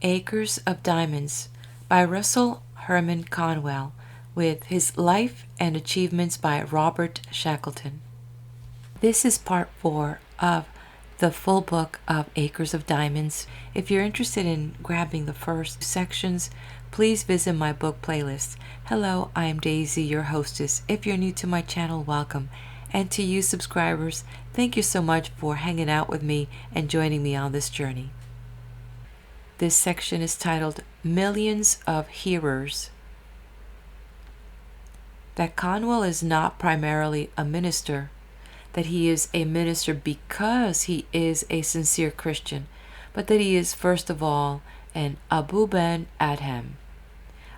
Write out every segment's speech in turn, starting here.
Acres of Diamonds by Russell Herman Conwell, with his Life and Achievements by Robert Shackleton. This is part 4 of the full book of Acres of Diamonds. If you're interested in grabbing the first sections, please visit my book playlist. Hello, I am Daisy, your hostess. If you're new to my channel, welcome. And to you subscribers, thank you so much for hanging out with me and joining me on this journey. This section is titled Millions of Hearers. That Conwell is not primarily a minister, that he is a minister because he is a sincere Christian, but that he is first of all an Abu Ben Adham,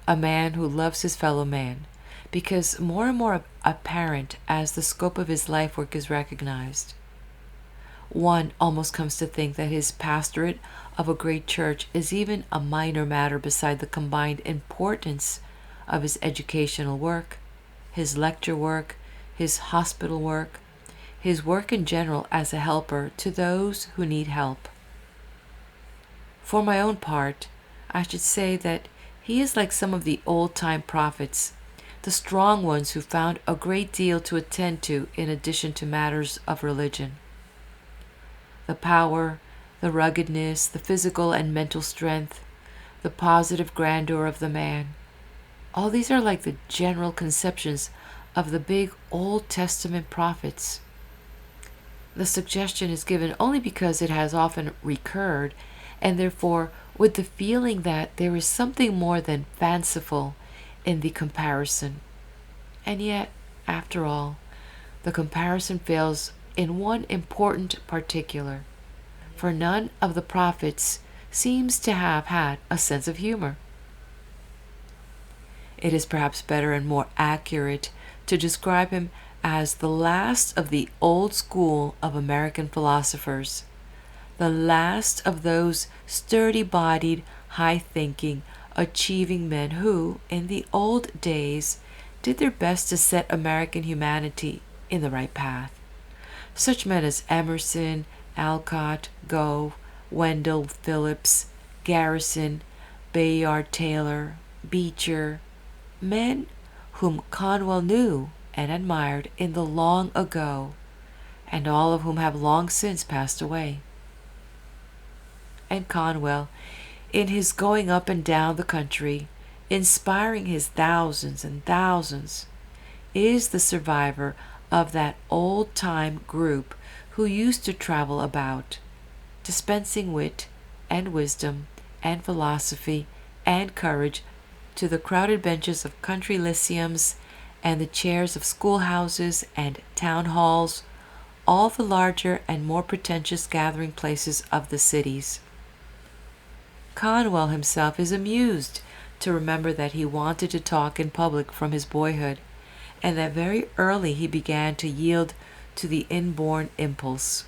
a man who loves his fellow man, because more and more apparent as the scope of his life work is recognized. One almost comes to think that his pastorate of a great church is even a minor matter beside the combined importance of his educational work, his lecture work, his hospital work, his work in general as a helper to those who need help. For my own part, I should say that he is like some of the old-time prophets, the strong ones who found a great deal to attend to in addition to matters of religion. The power, the ruggedness, the physical and mental strength, the positive grandeur of the man. All these are like the general conceptions of the big Old Testament prophets. The suggestion is given only because it has often recurred, and therefore with the feeling that there is something more than fanciful in the comparison. And yet, after all, the comparison fails in one important particular, for none of the prophets seems to have had a sense of humor. It is perhaps better and more accurate to describe him as the last of the old school of American philosophers, the last of those sturdy-bodied, high-thinking, achieving men who, in the old days, did their best to set American humanity in the right path. Such men as Emerson, Alcott, Gough, Wendell Phillips, Garrison, Bayard Taylor, Beecher, men whom Conwell knew and admired in the long ago, and all of whom have long since passed away. And Conwell, in his going up and down the country, inspiring his thousands and thousands, is the survivor of that old-time group who used to travel about, dispensing wit and wisdom and philosophy and courage to the crowded benches of country lyceums and the chairs of schoolhouses and town halls, all the larger and more pretentious gathering places of the cities. Conwell himself is amused to remember that he wanted to talk in public from his boyhood, and that very early he began to yield to the inborn impulse.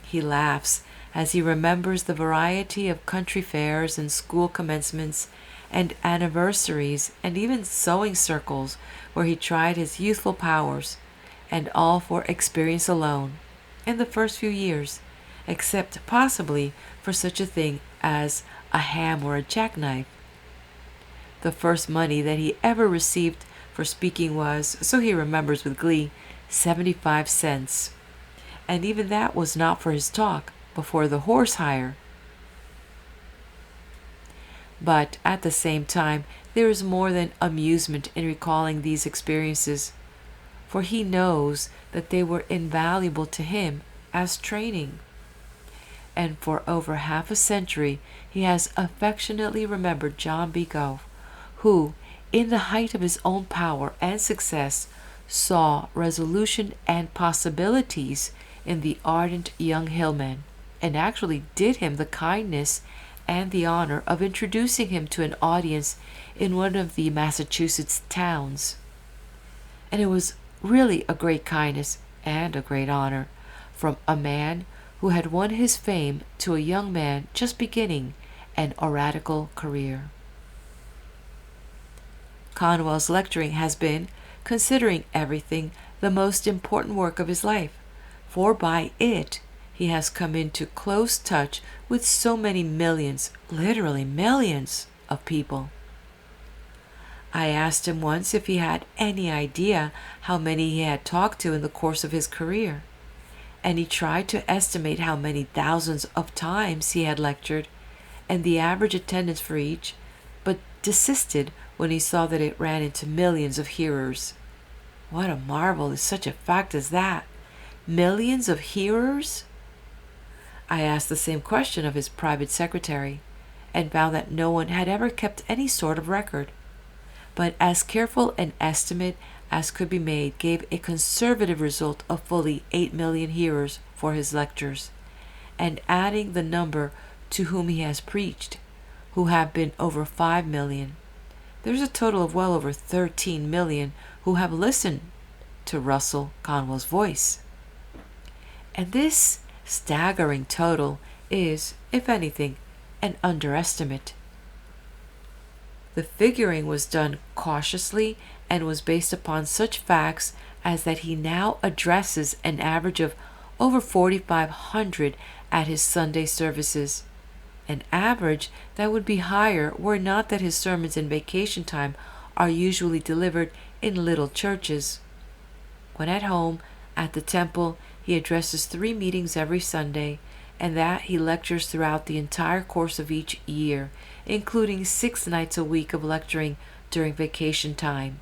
He laughs as he remembers the variety of country fairs and school commencements and anniversaries and even sewing circles where he tried his youthful powers, and all for experience alone, in the first few years, except possibly for such a thing as a ham or a jackknife. The first money that he ever received for speaking was, so he remembers with glee, 75 cents. And even that was not for his talk, but for the horse hire. But at the same time, there is more than amusement in recalling these experiences, for he knows that they were invaluable to him as training. And for over half a century he has affectionately remembered John B. Gough, who, in the height of his own power and success, saw resolution and possibilities in the ardent young hillman, and actually did him the kindness and the honor of introducing him to an audience in one of the Massachusetts towns. And it was really a great kindness and a great honor from a man who had won his fame to a young man just beginning an oratical career. Conwell's lecturing has been, considering everything, the most important work of his life, for by it he has come into close touch with so many millions, literally millions, of people. I asked him once if he had any idea how many he had talked to in the course of his career, and he tried to estimate how many thousands of times he had lectured and the average attendance for each, but desisted when he saw that it ran into millions of hearers. What a marvel is such a fact as that! Millions of hearers? I asked the same question of his private secretary, and found that no one had ever kept any sort of record. But as careful an estimate as could be made gave a conservative result of fully 8 million hearers for his lectures, and adding the number to whom he has preached, who have been over 5 million, there's a total of well over 13 million who have listened to Russell Conwell's voice. And this staggering total is, if anything, an underestimate. The figuring was done cautiously and was based upon such facts as that he now addresses an average of over 4,500 at his Sunday services, an average that would be higher were it not that his sermons in vacation time are usually delivered in little churches. When at home, at the temple, he addresses 3 meetings every Sunday, and that he lectures throughout the entire course of each year, including 6 nights a week of lecturing during vacation time.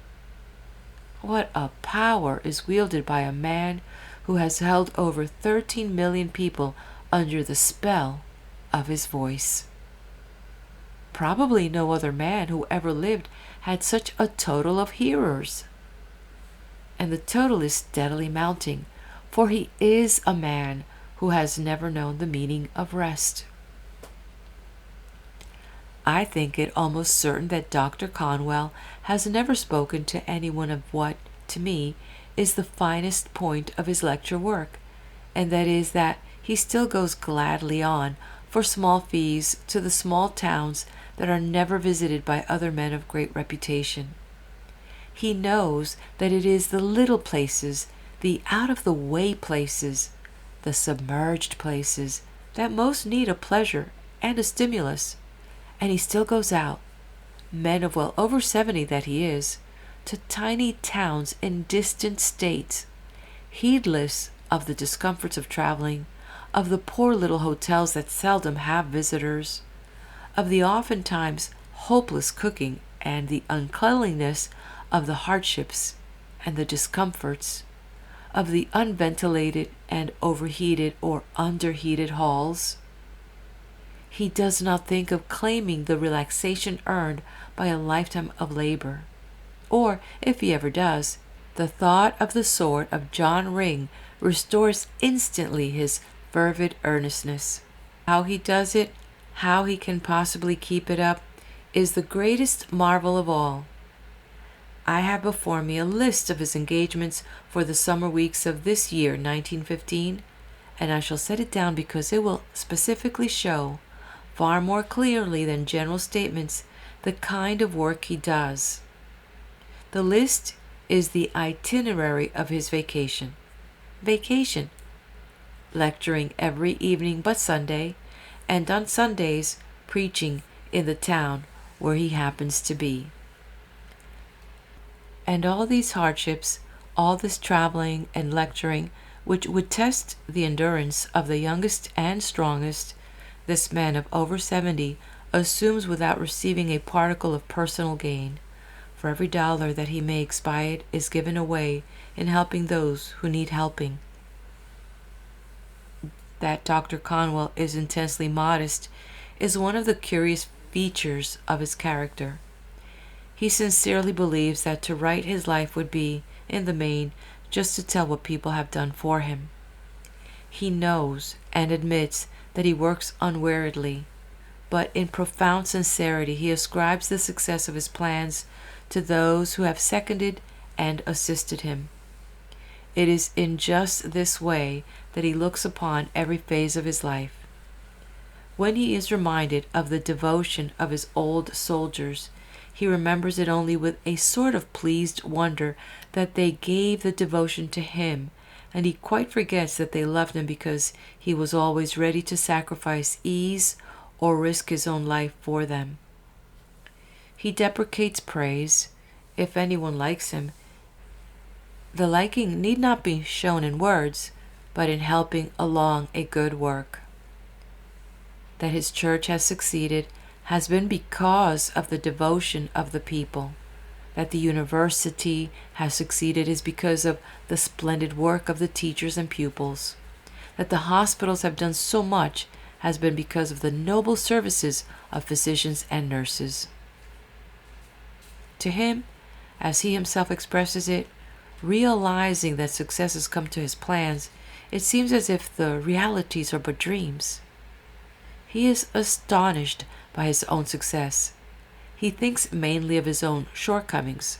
What a power is wielded by a man who has held over 13 million people under the spell of his voice. Probably no other man who ever lived had such a total of hearers. And the total is steadily mounting, for he is a man who has never known the meaning of rest. I think it almost certain that Dr. Conwell has never spoken to anyone of what, to me, is the finest point of his lecture work, and that is that he still goes gladly on for small fees to the small towns that are never visited by other men of great reputation. He knows that it is the little places, the out-of-the-way places, the submerged places, that most need a pleasure and a stimulus, and he still goes out, man of well over 70 that he is, to tiny towns in distant states, heedless of the discomforts of traveling, of the poor little hotels that seldom have visitors, of the oftentimes hopeless cooking and the uncleanliness of the hardships and the discomforts, of the unventilated and overheated or underheated halls. He does not think of claiming the relaxation earned by a lifetime of labor, or, if he ever does, the thought of the sort of John Ring restores instantly his fervid earnestness. How he does it, how he can possibly keep it up, is the greatest marvel of all. I have before me a list of his engagements for the summer weeks of this year, 1915, and I shall set it down because it will specifically show, far more clearly than general statements, the kind of work he does. The list is the itinerary of his vacation. Vacation. Lecturing every evening but Sunday, and on Sundays preaching in the town where he happens to be. And all these hardships, all this traveling and lecturing, which would test the endurance of the youngest and strongest, this man of over 70 assumes without receiving a particle of personal gain, for every dollar that he makes by it is given away in helping those who need helping. That Dr. Conwell is intensely modest is one of the curious features of his character. He sincerely believes that to write his life would be, in the main, just to tell what people have done for him. He knows and admits that he works unweariedly, but in profound sincerity he ascribes the success of his plans to those who have seconded and assisted him. It is in just this way that he looks upon every phase of his life. When he is reminded of the devotion of his old soldiers, he remembers it only with a sort of pleased wonder that they gave the devotion to him, and he quite forgets that they loved him because he was always ready to sacrifice ease or risk his own life for them. He deprecates praise. If anyone likes him, the liking need not be shown in words, but in helping along a good work. That his church has succeeded has been because of the devotion of the people. That the university has succeeded is because of the splendid work of the teachers and pupils. That the hospitals have done so much has been because of the noble services of physicians and nurses. To him, as he himself expresses it, realizing that success has come to his plans, it seems as if the realities are but dreams. He is astonished by his own success. He thinks mainly of his own shortcomings.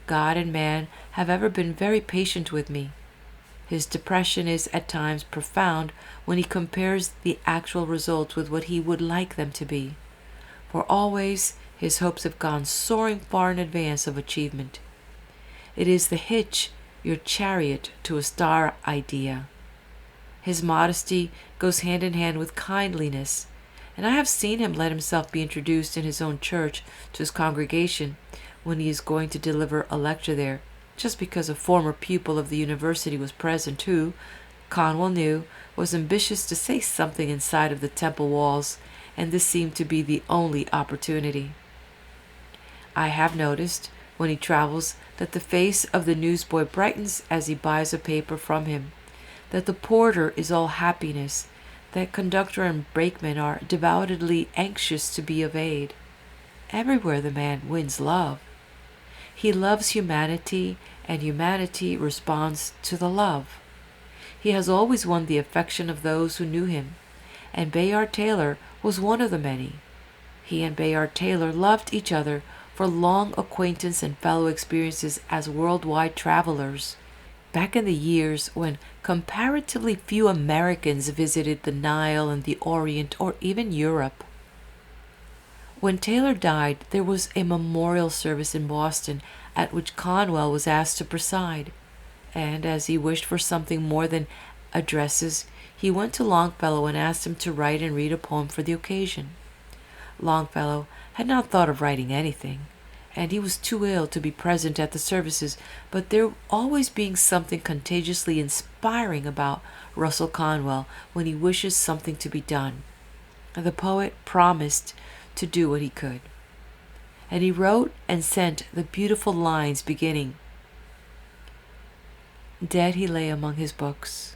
God and man have ever been very patient with me. His depression is at times profound when he compares the actual results with what he would like them to be, for always his hopes have gone soaring far in advance of achievement. It is the hitch your chariot to a star idea. His modesty goes hand in hand with kindliness, and I have seen him let himself be introduced in his own church to his congregation when he is going to deliver a lecture there, just because a former pupil of the university was present who, Conwell knew, was ambitious to say something inside of the temple walls, and this seemed to be the only opportunity. I have noticed, when he travels, that the face of the newsboy brightens as he buys a paper from him, that the porter is all happiness, that conductor and brakeman are devoutedly anxious to be of aid. Everywhere the man wins love. He loves humanity, and humanity responds to the love. He has always won the affection of those who knew him, and Bayard Taylor was one of the many. He and Bayard Taylor loved each other for long acquaintance and fellow experiences as worldwide travelers, back in the years when comparatively few Americans visited the Nile and the Orient or even Europe. When Taylor died, there was a memorial service in Boston at which Conwell was asked to preside, and as he wished for something more than addresses, he went to Longfellow and asked him to write and read a poem for the occasion. Longfellow had not thought of writing anything, and he was too ill to be present at the services, but there always being something contagiously inspiring about Russell Conwell when he wishes something to be done. The poet promised to do what he could, and he wrote and sent the beautiful lines beginning, "Dead he lay among his books,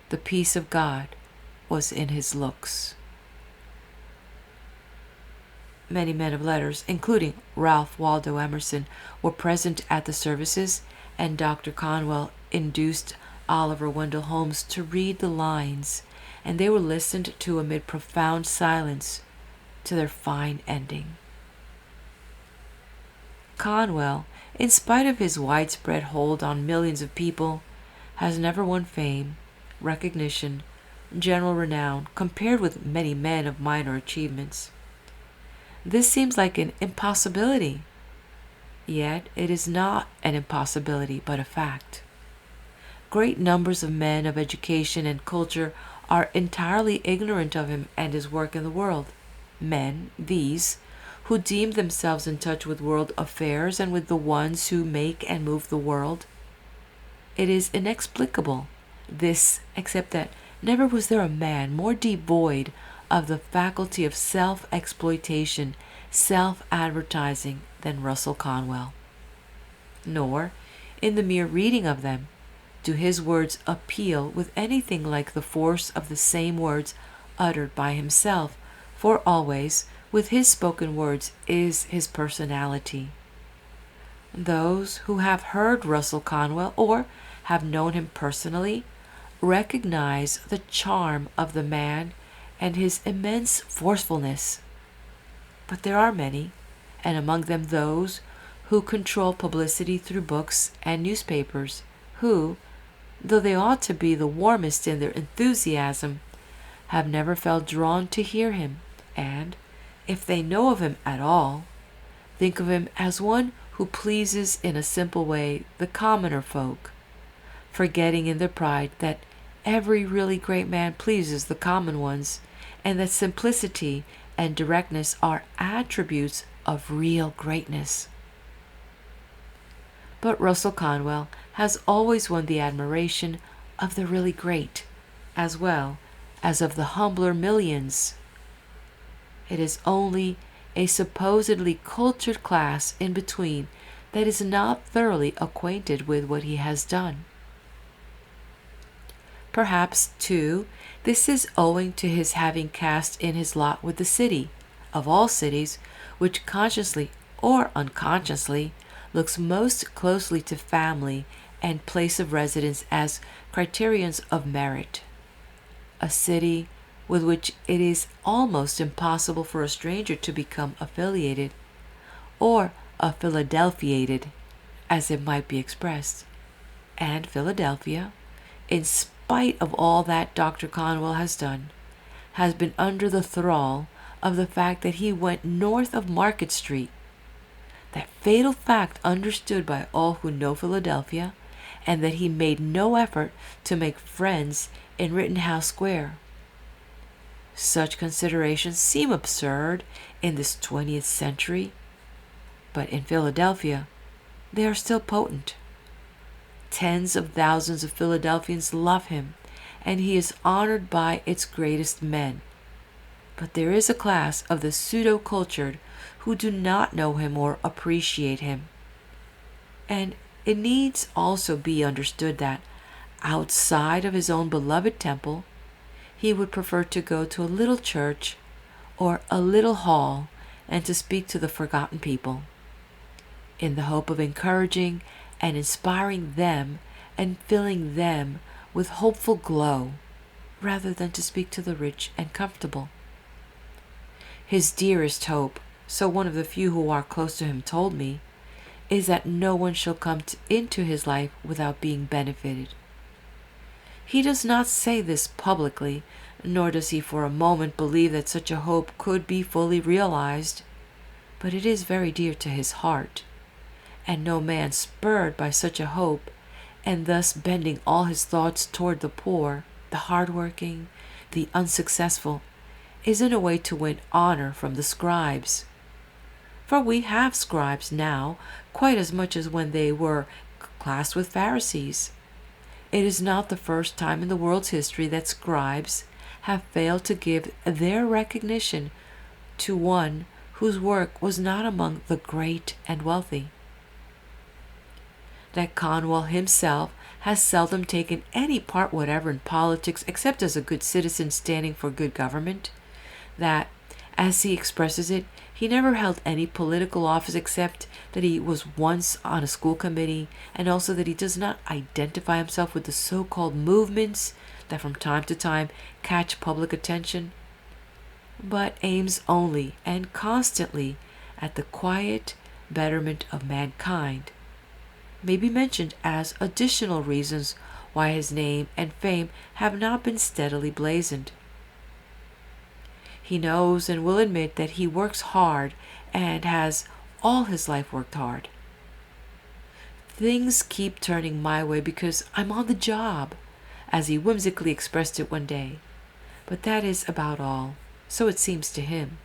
the peace of God was in his looks." Many men of letters, including Ralph Waldo Emerson, were present at the services, and Dr. Conwell induced Oliver Wendell Holmes to read the lines, and they were listened to amid profound silence to their fine ending. Conwell, in spite of his widespread hold on millions of people, has never won fame, recognition, general renown compared with many men of minor achievements. This seems like an impossibility, yet it is not an impossibility but a fact. Great numbers of men of education and culture are entirely ignorant of him and his work in the world. Men, these, who deem themselves in touch with world affairs and with the ones who make and move the world. It is inexplicable, this, except that never was there a man more devoid of the faculty of self-exploitation, self-advertising than Russell Conwell. Nor, in the mere reading of them, do his words appeal with anything like the force of the same words uttered by himself, for always, with his spoken words, is his personality. Those who have heard Russell Conwell or have known him personally recognize the charm of the man and his immense forcefulness. But there are many, and among them those who control publicity through books and newspapers, who, though they ought to be the warmest in their enthusiasm, have never felt drawn to hear him, and, if they know of him at all, think of him as one who pleases in a simple way the commoner folk. forgetting in their pride that every really great man pleases the common ones, and that simplicity and directness are attributes of real greatness. But Russell Conwell has always won the admiration of the really great, as well as of the humbler millions. It is only a supposedly cultured class in between that is not thoroughly acquainted with what he has done. Perhaps, too, this is owing to his having cast in his lot with the city, of all cities, which consciously or unconsciously looks most closely to family and place of residence as criterions of merit. A city with which it is almost impossible for a stranger to become affiliated, or Philadelphiated, as it might be expressed. And Philadelphia, in spite of all that Dr. Conwell has done, has been under the thrall of the fact that he went north of Market Street, that fatal fact understood by all who know Philadelphia, and that he made no effort to make friends in Rittenhouse Square. Such considerations seem absurd in this 20th century, but in Philadelphia, they are still potent. Tens of thousands of Philadelphians love him, and he is honored by its greatest men. But there is a class of the pseudo-cultured who do not know him or appreciate him. And it needs also be understood that, outside of his own beloved temple, he would prefer to go to a little church or a little hall and to speak to the forgotten people, in the hope of encouraging and inspiring them and filling them with hopeful glow, rather than to speak to the rich and comfortable. His dearest hope, so one of the few who are close to him told me, is that no one shall come into his life without being benefited. He does not say this publicly, nor does he for a moment believe that such a hope could be fully realized, but it is very dear to his heart, and no man spurred by such a hope, and thus bending all his thoughts toward the poor, the hard-working, the unsuccessful, is in a way to win honor from the scribes. For we have scribes now quite as much as when they were classed with Pharisees. It is not the first time in the world's history that scribes have failed to give their recognition to one whose work was not among the great and wealthy. That Conwell himself has seldom taken any part whatever in politics except as a good citizen standing for good government, that, as he expresses it, he never held any political office except that he was once on a school committee, and also that he does not identify himself with the so-called movements that from time to time catch public attention, but aims only and constantly at the quiet betterment of mankind, may be mentioned as additional reasons why his name and fame have not been steadily blazoned. He knows and will admit that he works hard and has all his life worked hard. Things keep turning my way because I'm on the job, as he whimsically expressed it one day. But that is about all, so it seems to him.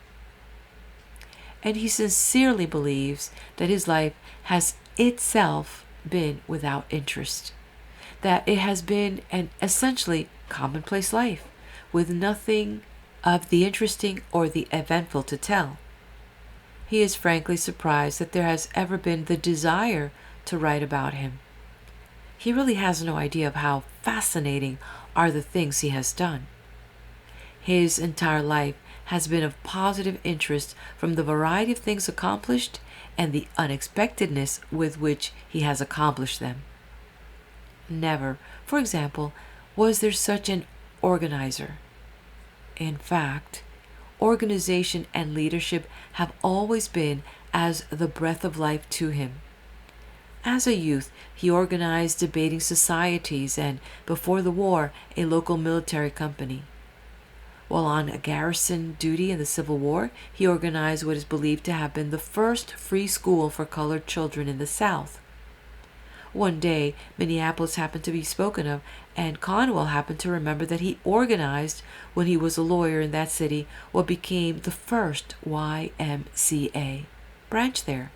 And he sincerely believes that his life has itself been without interest, that it has been an essentially commonplace life, with nothing of the interesting or the eventful to tell. He is frankly surprised that there has ever been the desire to write about him. He really has no idea of how fascinating are the things he has done. His entire life has been of positive interest, from the variety of things accomplished and the unexpectedness with which he has accomplished them. Never, for example, was there such an organizer. In fact, organization and leadership have always been as the breath of life to him. As a youth, he organized debating societies and, before the war, a local military company. While on a garrison duty in the Civil War, he organized what is believed to have been the first free school for colored children in the South. One day, Minneapolis happened to be spoken of, and Conwell happened to remember that he organized, when he was a lawyer in that city, what became the first YMCA branch there.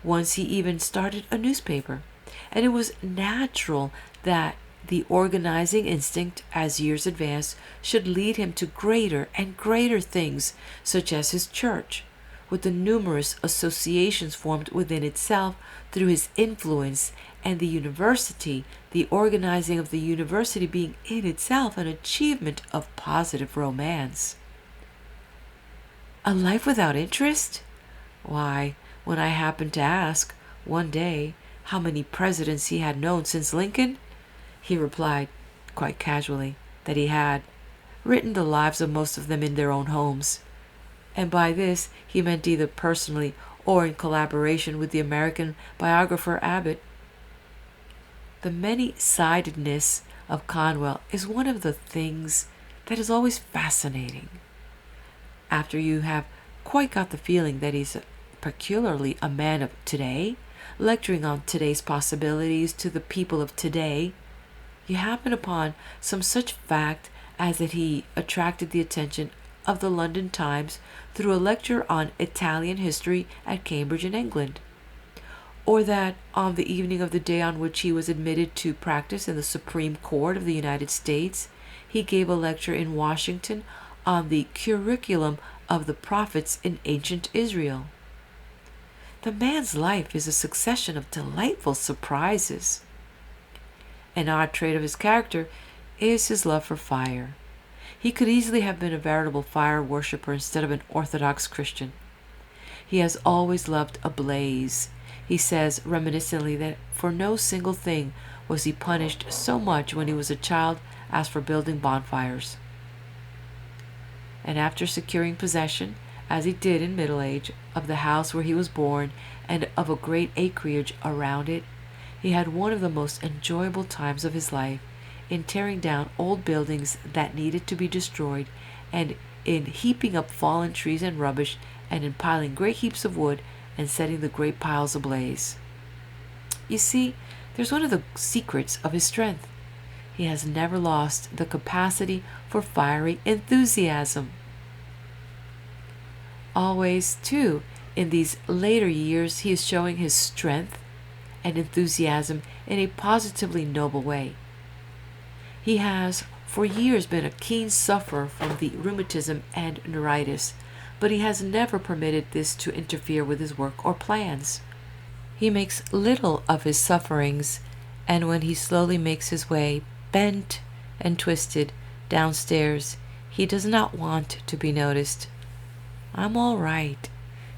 Once he even started a newspaper, and it was natural that the organizing instinct, as years advanced, should lead him to greater and greater things, such as his church, with the numerous associations formed within itself through his influence, and the university, the organizing of the university being in itself an achievement of positive romance. A life without interest? Why, when I happened to ask, one day, how many presidents he had known since Lincoln, he replied, quite casually, that he had written the lives of most of them in their own homes. And by this he meant either personally or in collaboration with the American biographer Abbott. The many-sidedness of Conwell is one of the things that is always fascinating. After you have quite got the feeling that he's peculiarly a man of today, lecturing on today's possibilities to the people of today, you happen upon some such fact as that he attracted the attention of the London Times through a lecture on Italian history at Cambridge in England, or that on the evening of the day on which he was admitted to practice in the Supreme Court of the United States, he gave a lecture in Washington on the curriculum of the prophets in ancient Israel. The man's life is a succession of delightful surprises. An odd trait of his character is his love for fire. He could easily have been a veritable fire worshipper instead of an Orthodox Christian. He has always loved a blaze. He says reminiscently that for no single thing was he punished so much when he was a child as for building bonfires. And after securing possession, as he did in middle age, of the house where he was born and of a great acreage around it, he had one of the most enjoyable times of his life in tearing down old buildings that needed to be destroyed, and in heaping up fallen trees and rubbish, and in piling great heaps of wood and setting the great piles ablaze. You see, there's one of the secrets of his strength. He has never lost the capacity for fiery enthusiasm. Always, too, in these later years, he is showing his strength and enthusiasm in a positively noble way. He has for years been a keen sufferer from the rheumatism and neuritis, but he has never permitted this to interfere with his work or plans. He makes little of his sufferings, and when he slowly makes his way, bent and twisted, downstairs, he does not want to be noticed. "I'm all right,"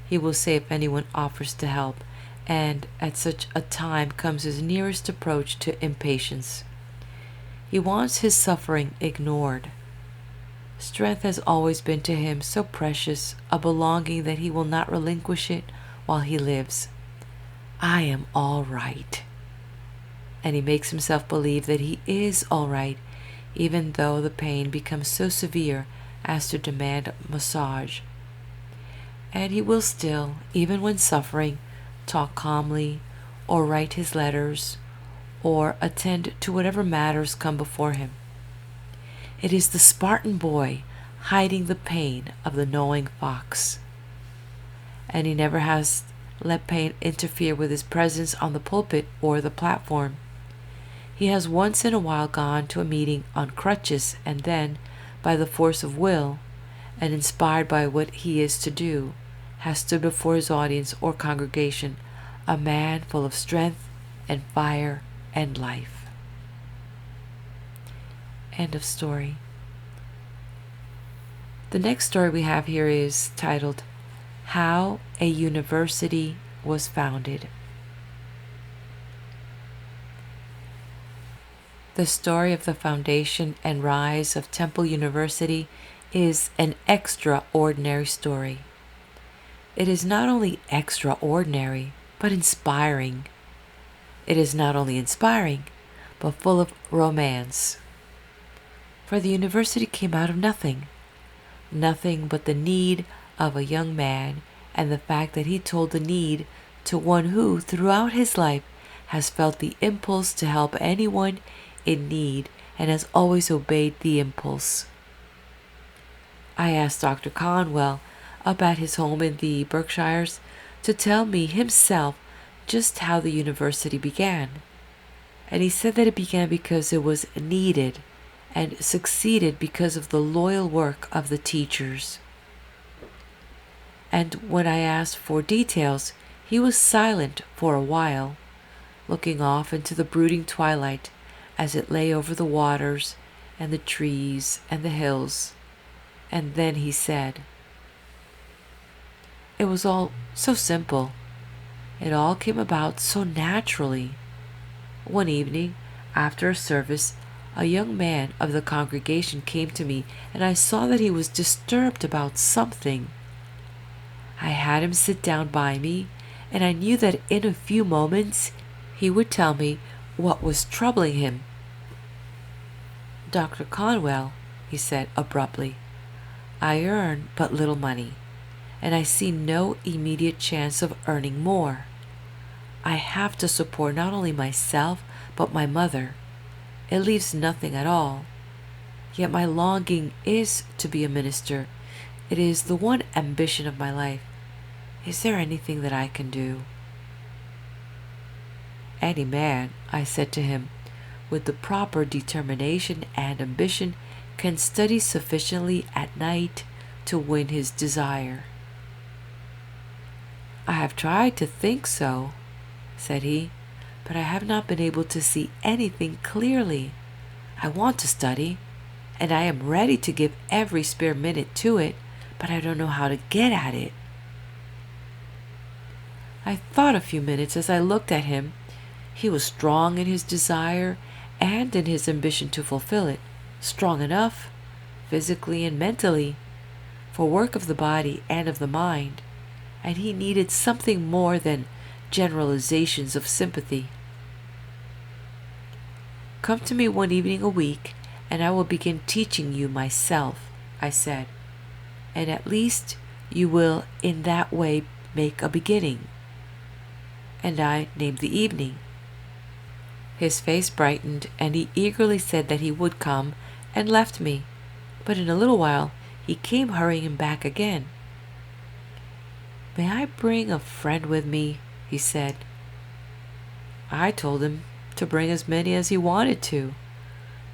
he will say if anyone offers to help, and at such a time comes his nearest approach to impatience. He wants his suffering ignored. Strength has always been to him so precious a belonging that he will not relinquish it while he lives. "I am all right." And he makes himself believe that he is all right, even though the pain becomes so severe as to demand massage. And he will still, even when suffering, talk calmly, or write his letters, or attend to whatever matters come before him. It is the Spartan boy hiding the pain of the knowing fox. And he never has let pain interfere with his presence on the pulpit or the platform. He has once in a while gone to a meeting on crutches, and then, by the force of will, and inspired by what he is to do, has stood before his audience or congregation, a man full of strength and fire and life. End of story. The next story we have here is titled, How a University Was Founded. The story of the foundation and rise of Temple University is an extraordinary story. It is not only extraordinary, but inspiring. It is not only inspiring, but full of romance. For the university came out of nothing. Nothing but the need of a young man, and the fact that he told the need to one who, throughout his life, has felt the impulse to help anyone in need and has always obeyed the impulse. I asked Dr. Conwell about his home in the Berkshires to tell me himself just how the university began. And he said that it began because it was needed and succeeded because of the loyal work of the teachers. And when I asked for details, he was silent for a while, looking off into the brooding twilight as it lay over the waters and the trees and the hills. And then he said, "It was all so simple. It all came about so naturally. One evening, after a service, a young man of the congregation came to me, and I saw that he was disturbed about something. I had him sit down by me, and I knew that in a few moments he would tell me what was troubling him. Dr. Conwell," he said abruptly, "I earn but little money, and I see no immediate chance of earning more. I have to support not only myself, but my mother. It leaves nothing at all. Yet my longing is to be a minister. It is the one ambition of my life. Is there anything that I can do?" "Any man," I said to him, "with the proper determination and ambition can study sufficiently at night to win his desire." "I have tried to think so," said he, "but I have not been able to see anything clearly. I want to study, and I am ready to give every spare minute to it, but I don't know how to get at it." I thought a few minutes as I looked at him. He was strong in his desire and in his ambition to fulfill it, strong enough, physically and mentally, for work of the body and of the mind, and he needed something more than generalizations of sympathy. "Come to me one evening a week, and I will begin teaching you myself," I said, "and at least you will in that way make a beginning." And I named the evening. His face brightened, and he eagerly said that he would come, and left me. But in a little while he came hurrying back again. "May I bring a friend with me?" he said. I told him to bring as many as he wanted to,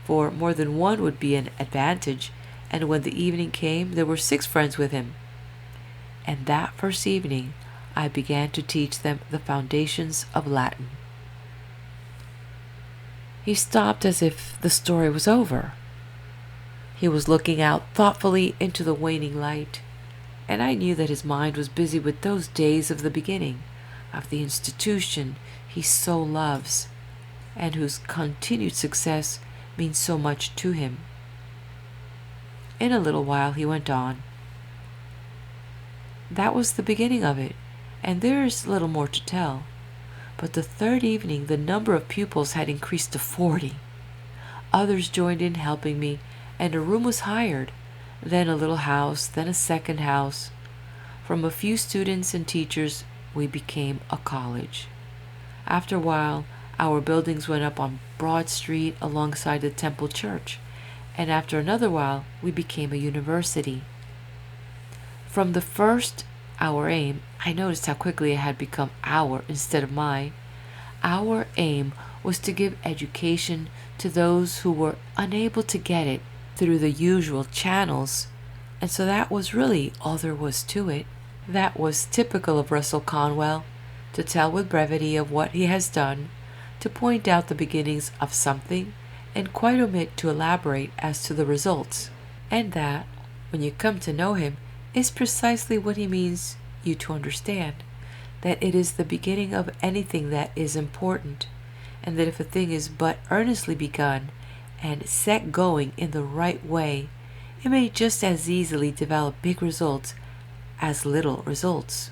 for more than one would be an advantage, and when the evening came there were 6 friends with him. And that first evening I began to teach them the foundations of Latin. He stopped as if the story was over. He was looking out thoughtfully into the waning light, and I knew that his mind was busy with those days of the beginning, of the institution he so loves, and whose continued success means so much to him. In a little while he went on. "That was the beginning of it, and there is little more to tell. But the 3rd evening the number of pupils had increased to 40. Others joined in helping me, and a room was hired, then a little house, then a second house. From a few students and teachers we became a college. After a while our buildings went up on Broad Street alongside the Temple Church, and after another while we became a university. From the first, our aim," I noticed how quickly it had become our instead of mine, "our aim was to give education to those who were unable to get it through the usual channels, and so that was really all there was to it." That was typical of Russell Conwell, to tell with brevity of what he has done, to point out the beginnings of something, and quite omit to elaborate as to the results, and that, when you come to know him, is precisely what he means you to understand, that it is the beginning of anything that is important, and that if a thing is but earnestly begun and set going in the right way, it may just as easily develop big results as little results.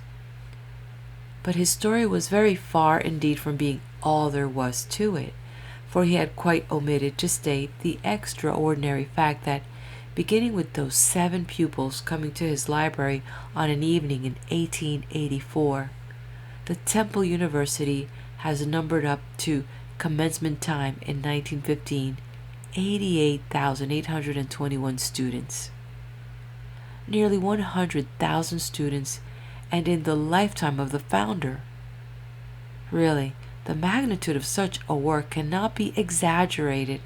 But his story was very far indeed from being all there was to it, for he had quite omitted to state the extraordinary fact that, beginning with those 7 pupils coming to his library on an evening in 1884, the Temple University has numbered up to commencement time in 1915 88,821 students. Nearly 100,000 students, and in the lifetime of the founder. Really, the magnitude of such a work cannot be exaggerated,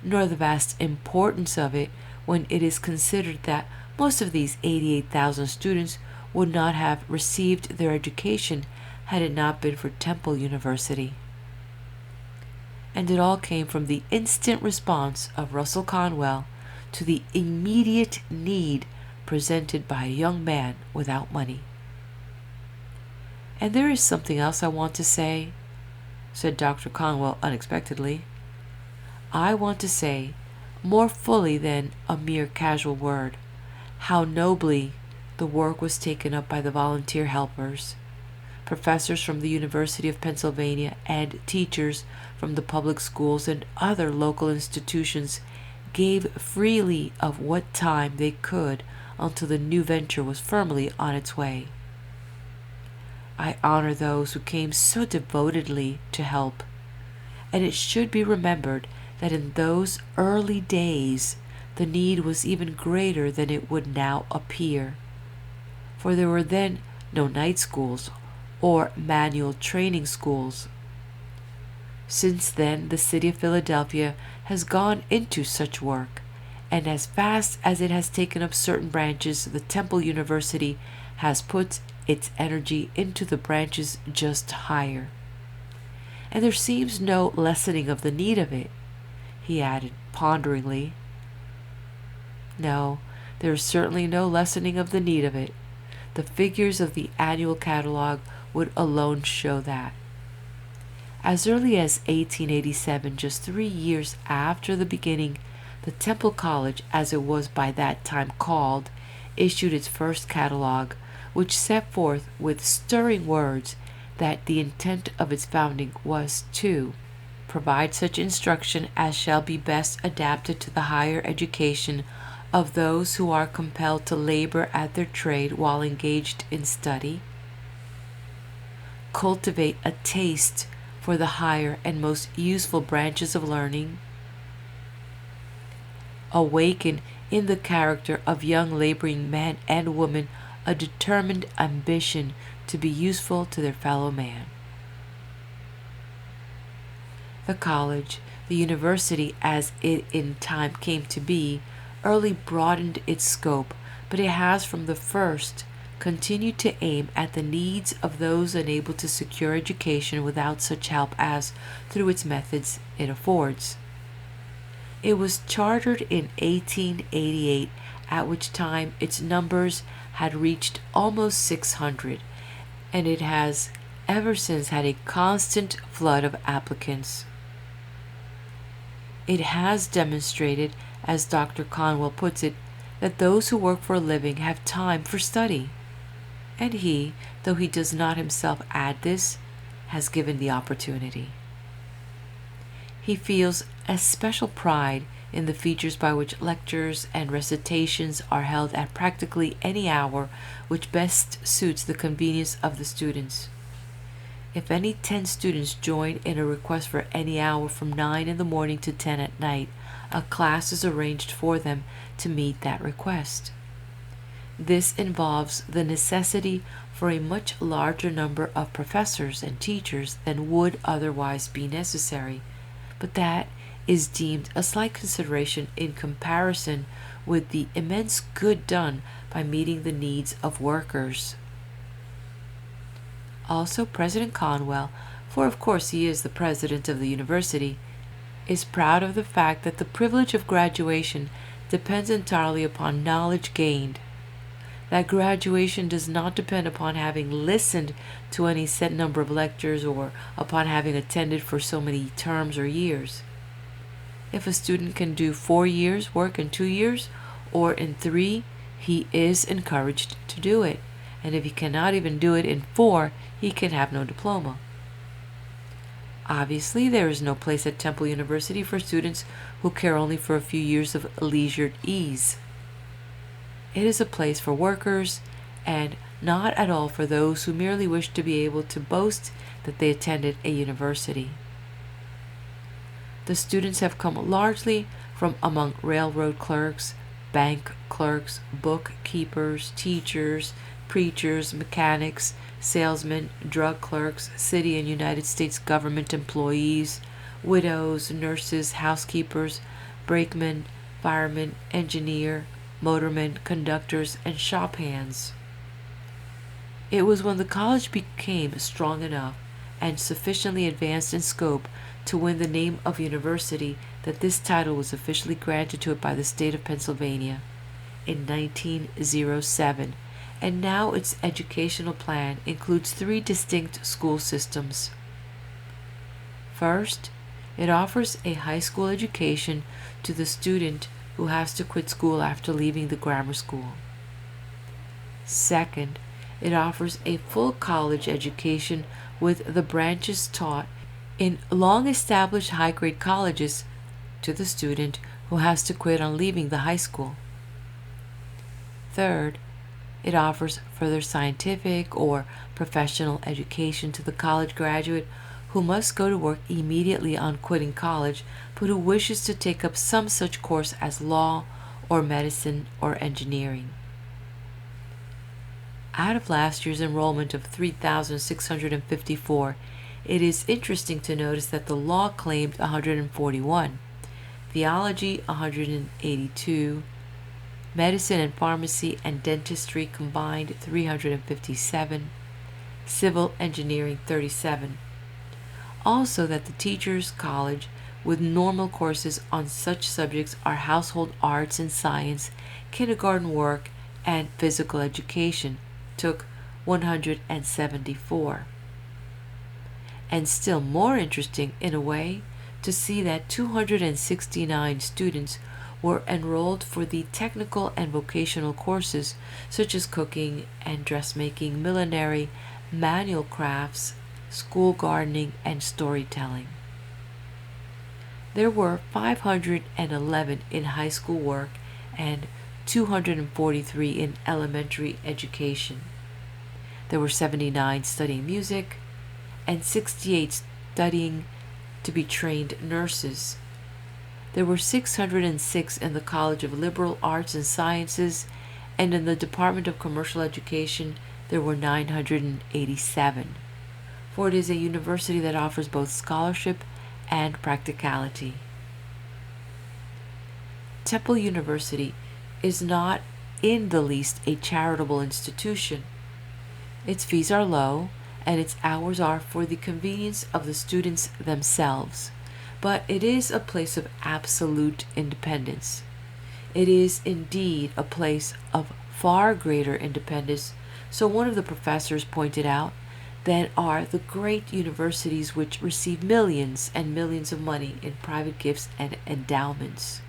nor the vast importance of it when it is considered that most of these 88,000 students would not have received their education had it not been for Temple University. And it all came from the instant response of Russell Conwell to the immediate need presented by a young man without money. "And there is something else I want to say," said Dr. Conwell unexpectedly. "I want to say, more fully than a mere casual word, how nobly the work was taken up by the volunteer helpers. Professors from the University of Pennsylvania and teachers from the public schools and other local institutions gave freely of what time they could until the new venture was firmly on its way. I honor those who came so devotedly to help, and it should be remembered that in those early days the need was even greater than it would now appear, for there were then no night schools or manual training schools. Since then, the city of Philadelphia has gone into such work, and as fast as it has taken up certain branches, the Temple University has put its energy into the branches just higher. And there seems no lessening of the need of it," he added ponderingly. "No, there is certainly no lessening of the need of it. The figures of the annual catalog would alone show that. As early as 1887, just 3 years after the beginning, the Temple College, as it was by that time called, issued its first catalog, which set forth with stirring words that the intent of its founding was to provide such instruction as shall be best adapted to the higher education of those who are compelled to labor at their trade while engaged in study, cultivate a taste for the higher and most useful branches of learning, awaken in the character of young laboring men and women a determined ambition to be useful to their fellow man. The college, the university as it in time came to be, early broadened its scope, but it has from the first continued to aim at the needs of those unable to secure education without such help as, through its methods, it affords. It was chartered in 1888, at which time its numbers had reached almost 600, and it has ever since had a constant flood of applicants. It has demonstrated, as Dr. Conwell puts it, that those who work for a living have time for study, and he, though he does not himself add this, has given the opportunity. He feels a special pride in the features by which lectures and recitations are held at practically any hour which best suits the convenience of the students. If any 10 students join in a request for any hour from 9 in the morning to 10 at night, a class is arranged for them to meet that request. This involves the necessity for a much larger number of professors and teachers than would otherwise be necessary, but that is deemed a slight consideration in comparison with the immense good done by meeting the needs of workers. Also, President Conwell, for of course he is the president of the university, is proud of the fact that the privilege of graduation depends entirely upon knowledge gained. That graduation does not depend upon having listened to any set number of lectures or upon having attended for so many terms or years. If a student can do 4 years' work in 2 years or in 3, he is encouraged to do it, and if he cannot even do it in 4, he can have no diploma. Obviously, there is no place at Temple University for students who care only for a few years of leisured ease. It is a place for workers, and not at all for those who merely wish to be able to boast that they attended a university. The students have come largely from among railroad clerks, bank clerks, bookkeepers, teachers, preachers, mechanics, salesmen, drug clerks, city and United States government employees, widows, nurses, housekeepers, brakemen, firemen, engineer, motormen, conductors, and shop hands. It was when the college became strong enough and sufficiently advanced in scope to win the name of university that this title was officially granted to it by the state of Pennsylvania in 1907, and now its educational plan includes 3 distinct school systems. First, it offers a high school education to the student who has to quit school after leaving the grammar school. Second, it offers a full college education with the branches taught in long-established high-grade colleges to the student who has to quit on leaving the high school. Third, it offers further scientific or professional education to the college graduate who must go to work immediately on quitting college, but who wishes to take up some such course as law or medicine or engineering. Out of last year's enrollment of 3,654, it is interesting to notice that the law claimed 141, theology 182, medicine and pharmacy and dentistry combined 357, civil engineering 37. Also that the Teachers' College with normal courses on such subjects are household arts and science, kindergarten work, and physical education took 174. And still more interesting in a way to see that 269 students were enrolled for the technical and vocational courses such as cooking and dressmaking, millinery, manual crafts, school gardening, and storytelling. There were 511 in high school work and 243 in elementary education. There were 79 studying music and 68 studying to be trained nurses. There were 606 in the College of Liberal Arts and Sciences, and in the Department of Commercial Education there were 987, for it is a university that offers both scholarship and practicality. Temple University is not in the least a charitable institution. Its fees are low, and its hours are for the convenience of the students themselves, but it is a place of absolute independence. It is indeed a place of far greater independence, so one of the professors pointed out, than are the great universities which receive millions and millions of money in private gifts and endowments.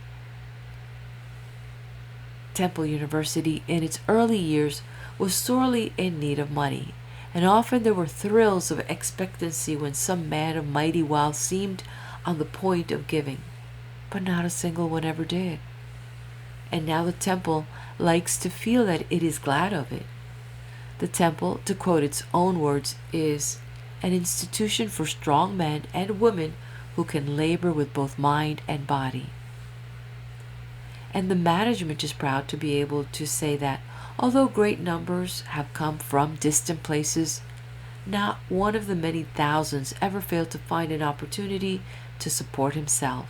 Temple University in its early years was sorely in need of money, and often there were thrills of expectancy when some man of mighty wealth seemed on the point of giving, but not a single one ever did. And now the Temple likes to feel that it is glad of it. The Temple, to quote its own words, is an institution for strong men and women who can labor with both mind and body. And the management is proud to be able to say that, although great numbers have come from distant places, not one of the many thousands ever failed to find an opportunity to support himself.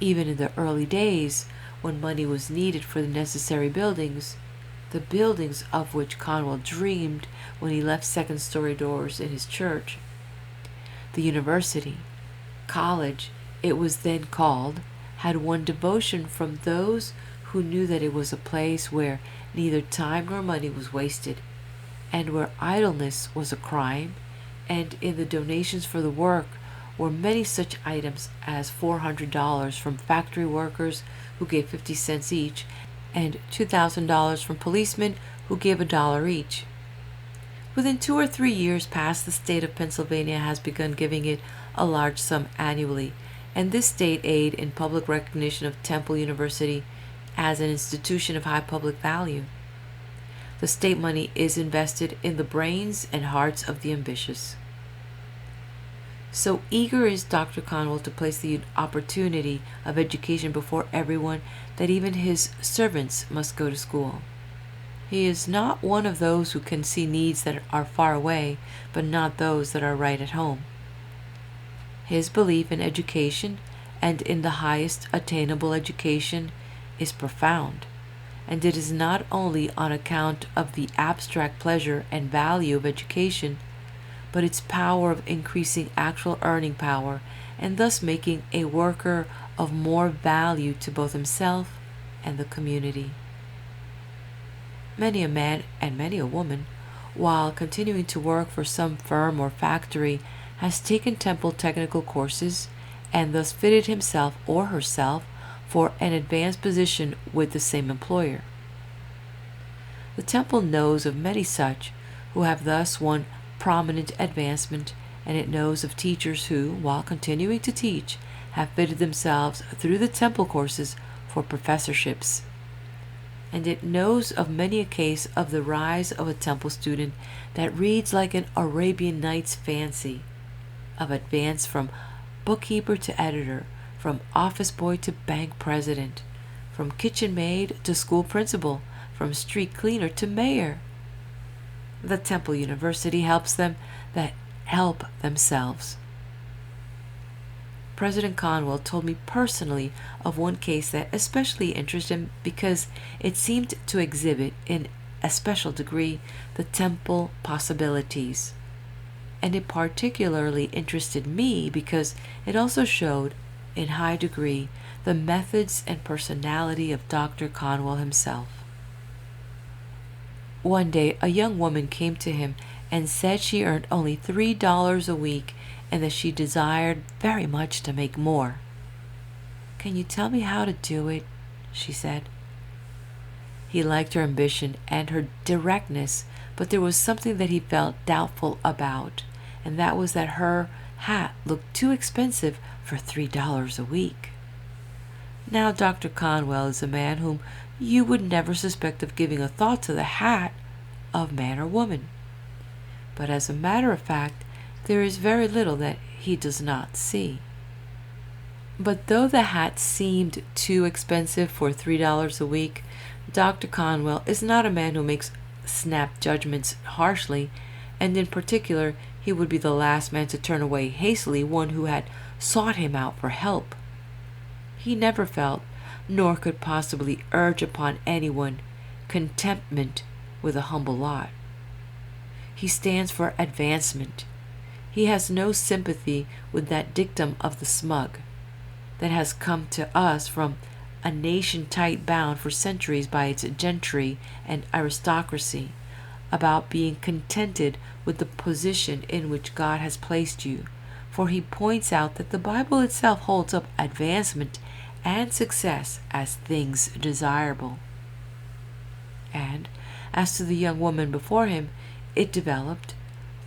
Even in the early days, when money was needed for the necessary buildings, the buildings of which Conwell dreamed when he left second-story doors in his church, the university, college, it was then called, had won devotion from those who knew that it was a place where neither time nor money was wasted, and where idleness was a crime, and in the donations for the work were many such items as $400 from factory workers who gave 50 cents each, and $2,000 from policemen who gave $1 each. Within 2 or 3 years past, the state of Pennsylvania has begun giving it a large sum annually, and this state aid in public recognition of Temple University as an institution of high public value. The state money is invested in the brains and hearts of the ambitious. So eager is Dr. Conwell to place the opportunity of education before everyone that even his servants must go to school. He is not one of those who can see needs that are far away, but not those that are right at home. His belief in education and in the highest attainable education is profound, and it is not only on account of the abstract pleasure and value of education, but its power of increasing actual earning power and thus making a worker of more value to both himself and the community. Many a man and many a woman, while continuing to work for some firm or factory, has taken Temple technical courses and thus fitted himself or herself for an advanced position with the same employer. The Temple knows of many such who have thus won prominent advancement, and it knows of teachers who, while continuing to teach, have fitted themselves through the Temple courses for professorships. And it knows of many a case of the rise of a Temple student that reads like an Arabian Nights fancy, of advance from bookkeeper to editor, from office boy to bank president, from kitchen maid to school principal, from street cleaner to mayor. The Temple University helps them that help themselves. President Conwell told me personally of one case that especially interested him because it seemed to exhibit in a special degree the Temple possibilities. And it particularly interested me because it also showed, in high degree, the methods and personality of Dr. Conwell himself. One day, a young woman came to him and said she earned only $3 a week and that she desired very much to make more. "Can you tell me how to do it?" she said. He liked her ambition and her directness, but there was something that he felt doubtful about, and that was that her hat looked too expensive for $3 a week. Now, Dr. Conwell is a man whom you would never suspect of giving a thought to the hat of man or woman. But as a matter of fact, there is very little that he does not see. But though the hat seemed too expensive for $3 a week, Dr. Conwell is not a man who makes snap judgments harshly, and in particular, he would be the last man to turn away hastily one who had sought him out for help. He never felt, nor could possibly urge upon anyone, contentment with a humble lot. He stands for advancement. He has no sympathy with that dictum of the smug that has come to us from a nation tight bound for centuries by its gentry and aristocracy, about being contented with the position in which God has placed you, for he points out that the Bible itself holds up advancement and success as things desirable. And as to the young woman before him, it developed,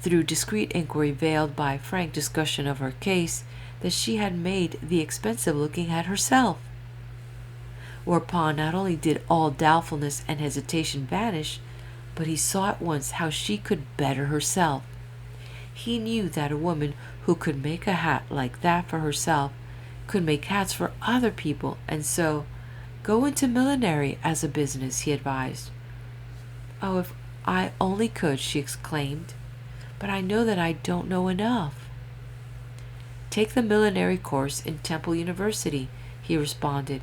through discreet inquiry veiled by frank discussion of her case, that she had made the expensive-looking hat herself. Whereupon not only did all doubtfulness and hesitation vanish, but he saw at once how she could better herself. He knew that a woman who could make a hat like that for herself could make hats for other people, and so go into millinery as a business, he advised. "Oh, if I only could," she exclaimed, "but I know that I don't know enough." "Take the millinery course in Temple University," he responded.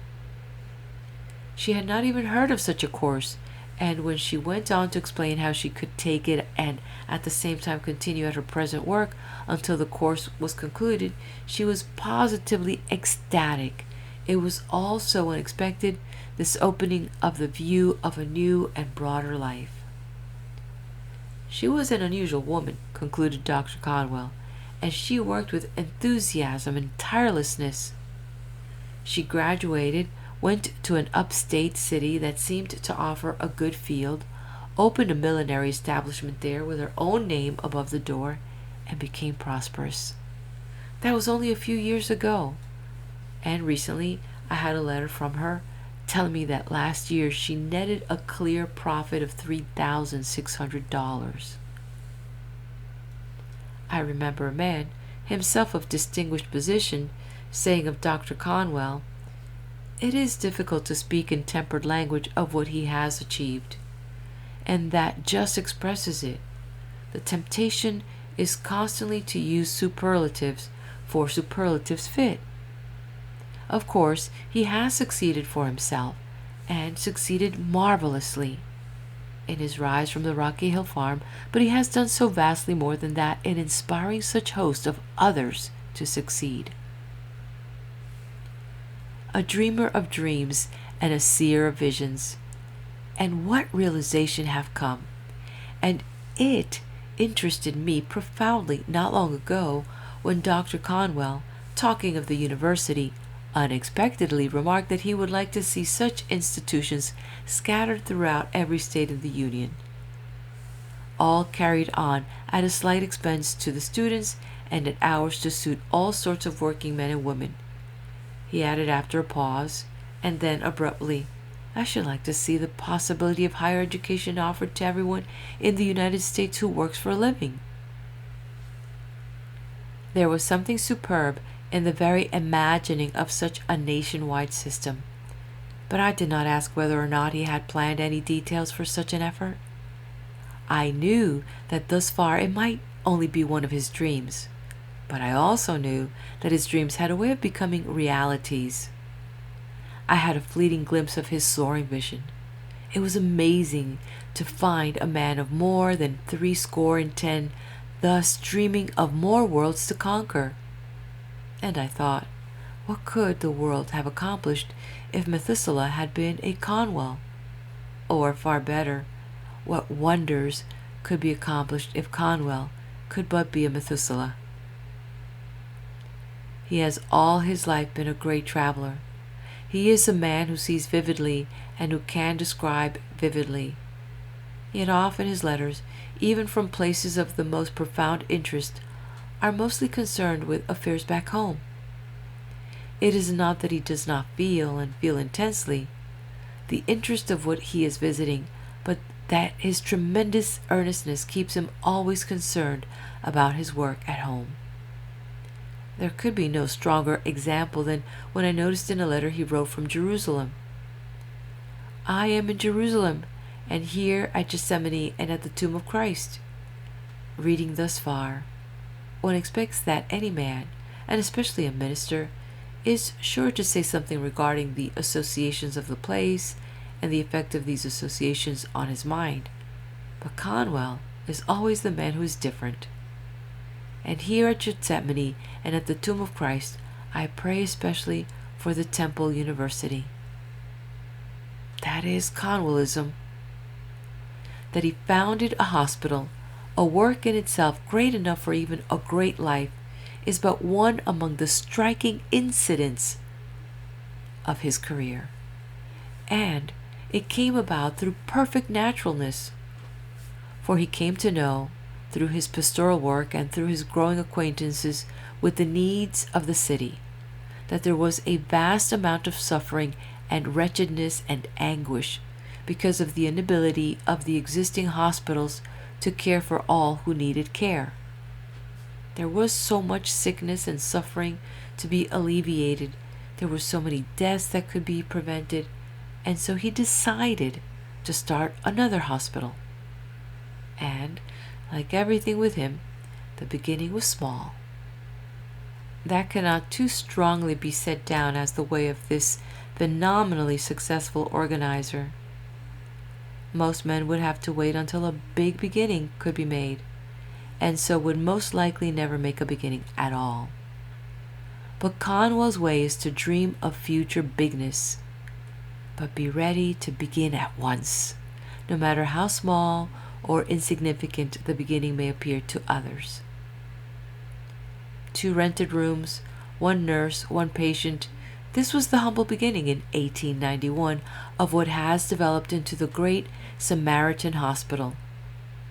She had not even heard of such a course, and when she went on to explain how she could take it and at the same time continue at her present work until the course was concluded, she was positively ecstatic. It was all so unexpected, this opening of the view of a new and broader life. She was an unusual woman, concluded Dr. Conwell, and she worked with enthusiasm and tirelessness. She graduated, went to an upstate city that seemed to offer a good field, opened a millinery establishment there with her own name above the door, and became prosperous. That was only a few years ago, and recently I had a letter from her telling me that last year she netted a clear profit of $3,600. I remember a man, himself of distinguished position, saying of Dr. Conwell, "It is difficult to speak in tempered language of what he has achieved, and that just expresses it. The temptation is constantly to use superlatives for superlatives fit. Of course, he has succeeded for himself, and succeeded marvelously, in his rise from the Rocky Hill farm, but he has done so vastly more than that in inspiring such hosts of others to succeed. A dreamer of dreams and a seer of visions, and what realization have come, and it interested me profoundly not long ago when Dr. Conwell, talking of the university, unexpectedly remarked that he would like to see such institutions scattered throughout every state of the Union, all carried on at a slight expense to the students and at hours to suit all sorts of working men and women. He added after a pause, and then abruptly, "I should like to see the possibility of higher education offered to everyone in the United States who works for a living." There was something superb in the very imagining of such a nationwide system, but I did not ask whether or not he had planned any details for such an effort. I knew that thus far it might only be one of his dreams, but I also knew that his dreams had a way of becoming realities. I had a fleeting glimpse of his soaring vision. It was amazing to find a man of more than 70 thus dreaming of more worlds to conquer. And I thought, what could the world have accomplished if Methuselah had been a Conwell? Or, far better, what wonders could be accomplished if Conwell could but be a Methuselah? He has all his life been a great traveler. He is a man who sees vividly and who can describe vividly. Yet often his letters, even from places of the most profound interest, are mostly concerned with affairs back home. It is not that he does not feel, and feel intensely, the interest of what he is visiting, but that his tremendous earnestness keeps him always concerned about his work at home. There could be no stronger example than when I noticed in a letter he wrote from Jerusalem, "I am in Jerusalem, and here at Gethsemane and at the tomb of Christ." Reading thus far, one expects that any man, and especially a minister, is sure to say something regarding the associations of the place and the effect of these associations on his mind. But Conwell is always the man who is different. And here at Gethsemane and at the tomb of Christ, I pray especially for the Temple University. That is Conwellism. That he founded a hospital, a work in itself great enough for even a great life, is but one among the striking incidents of his career. And it came about through perfect naturalness, for he came to know, through his pastoral work and through his growing acquaintances with the needs of the city, that there was a vast amount of suffering and wretchedness and anguish because of the inability of the existing hospitals to care for all who needed care. There was so much sickness and suffering to be alleviated, there were so many deaths that could be prevented, and so he decided to start another hospital. And, like everything with him, the beginning was small. That cannot too strongly be set down as the way of this phenomenally successful organizer. Most men would have to wait until a big beginning could be made, and so would most likely never make a beginning at all. But Conwell's way is to dream of future bigness, but be ready to begin at once, no matter how small or insignificant the beginning may appear to others. 2 rented rooms, 1 nurse, 1 patient. This was the humble beginning in 1891 of what has developed into the great Samaritan Hospital.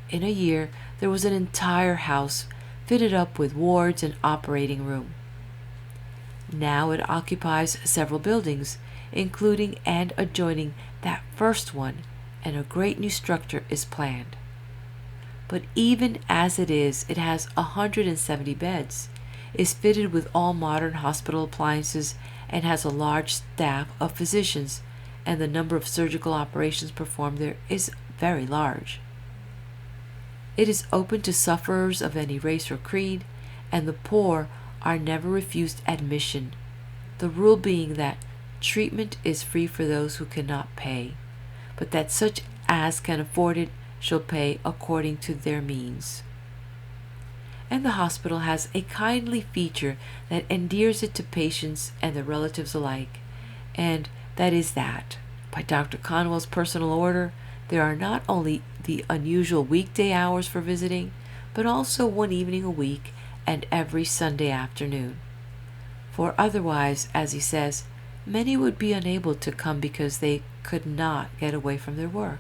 In a year, there was an entire house fitted up with wards and operating room. Now it occupies several buildings, including and adjoining that first one, and a great new structure is planned. But even as it is, it has 170 beds, is fitted with all modern hospital appliances, and has a large staff of physicians, and the number of surgical operations performed there is very large. It is open to sufferers of any race or creed, and the poor are never refused admission, the rule being that treatment is free for those who cannot pay, but that such as can afford it shall pay according to their means. And the hospital has a kindly feature that endears it to patients and their relatives alike, and that is that, by Dr. Conwell's personal order, there are not only the unusual weekday hours for visiting, but also one evening a week and every Sunday afternoon. For otherwise, as he says, many would be unable to come because they could not get away from their work.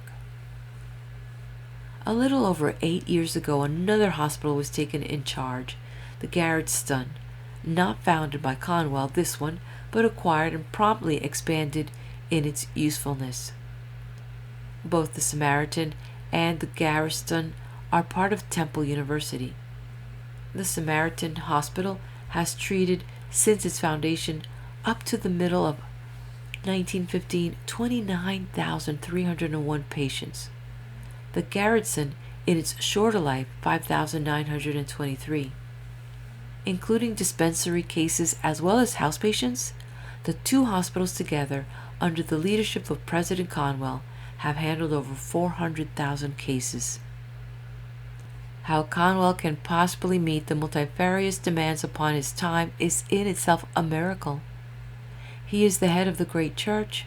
A little over 8 years ago, another hospital was taken in charge, the Garretson, not founded by Conwell, this one, but acquired and promptly expanded in its usefulness. Both the Samaritan and the Garretson are part of Temple University. The Samaritan Hospital has treated, since its foundation up to the middle of 1915, 29,301 patients. The Garretson, in its shorter life, 5,923. Including dispensary cases as well as house patients, the two hospitals together, under the leadership of President Conwell, have handled over 400,000 cases. How Conwell can possibly meet the multifarious demands upon his time is in itself a miracle. He is the head of the great church.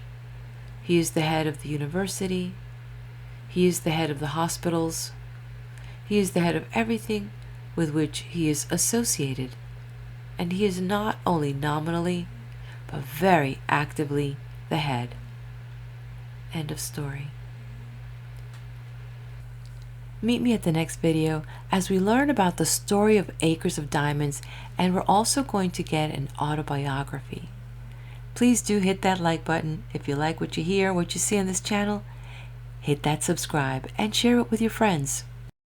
He is the head of the university. He is the head of the hospitals. He is the head of everything with which he is associated. And he is not only nominally, but very actively the head. End of story. Meet me at the next video as we learn about the story of Acres of Diamonds, and we're also going to get an autobiography. Please do hit that like button if you like what you hear, what you see on this channel. Hit that subscribe and share it with your friends.